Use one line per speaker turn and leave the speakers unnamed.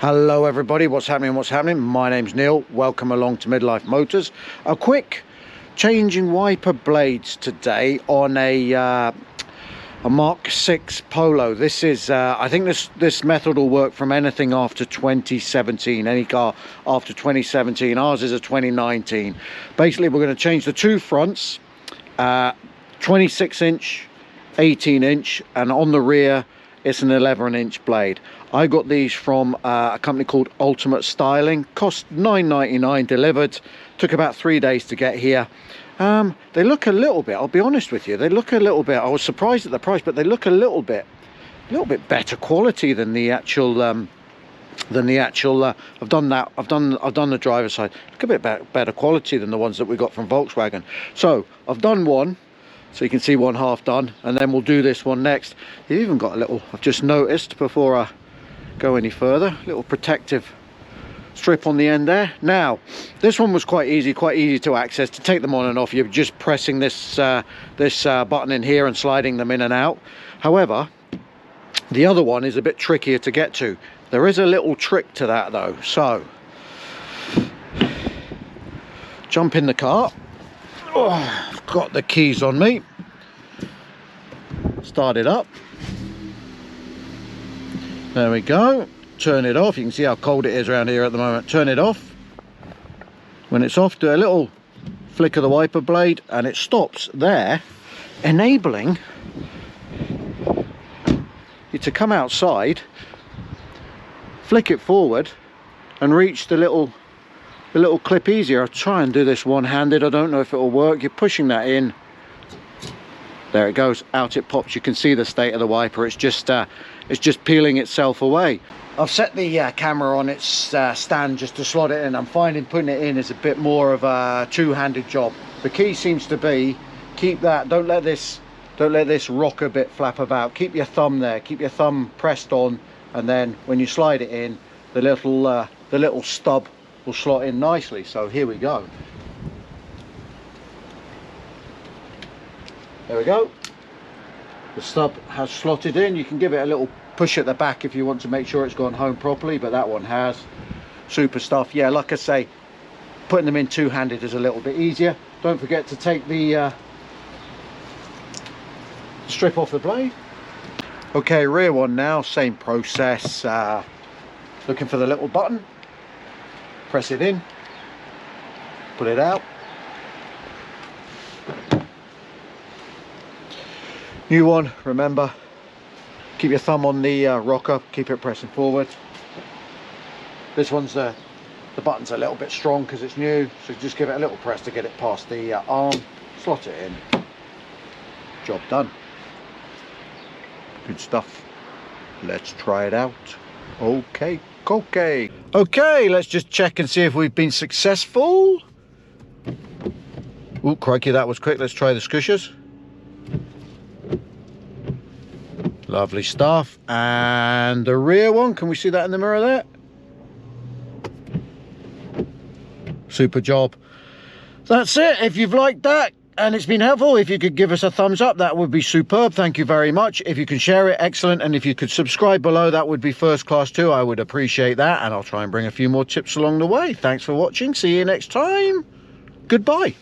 Hello everybody, what's happening? My name's Neil. Welcome along to Midlife Motors. A quick changing wiper blades today on a Mark 6 Polo. This is I think this method will work from anything after 2017, any car after 2017. Ours is a 2019. Basically we're going to change the two fronts, 26 inch, 18 inch, and on the rear it's an 11-inch blade. I got these from a company called Ultimate Styling. Cost $9.99 delivered. Took about 3 days to get here. They look a little bit, I'll be honest with you, they look a little bit, I was surprised at the price, but they look a little bit better quality than the actual I've done the driver's side. Look a bit better quality than the ones that we got from Volkswagen. So I've done one, so you can see one half done, and then we'll do this one next. You've even got a little, I've just noticed before I go any further, little protective strip on the end there. Now this one was quite easy to access. To take them on and off, you're just pressing this button in here and sliding them in and out. However, the other one is a bit trickier to get to. There is a little trick to that though. So jump in the car. Oh, I've got the keys on me. Start it up. There we go. Turn it off. You can see how cold it is around here at the moment. Turn it off. When it's off, do a little flick of the wiper blade and it stops there, enabling you to come outside, flick it forward and reach the little clip easier. I'll try and do this one-handed. I don't know if it will work. You're pushing that in. There it goes. Out it pops. You can see the state of the wiper. It's just peeling itself away. I've set the camera on its stand just to slot it in. I'm finding putting it in is a bit more of a two-handed job. The key seems to be keep that. Don't let this rock a bit, flap about. Keep your thumb there. Keep your thumb pressed on, and then when you slide it in, the little stub will slot in nicely. So here we go. There we go. The stub has slotted in. You can give it a little push at the back if you want to make sure it's gone home properly, but that one has. Super stuff. Yeah, like I say, putting them in two-handed is a little bit easier. Don't forget to take the strip off the blade. Okay, rear one now, same process. Looking for the little button, press it in, pull it out. New one, remember, keep your thumb on the rocker, keep it pressing forward. This one's the button's a little bit strong because it's new, so just give it a little press to get it past the arm, slot it in, job done. Good stuff. Let's try it out. Okay, let's just check and see if we've been successful. Oh crikey, that was quick. Let's try the scushers. Lovely stuff. And the rear one, can we see that in the mirror there? Super job. That's it. If you've liked that and it's been helpful, if you could give us a thumbs up, that would be superb. Thank you very much. If you can share it, excellent. And if you could subscribe below, that would be first class too. I would appreciate that, and I'll try and bring a few more tips along the way. Thanks for watching. See you next time. Goodbye.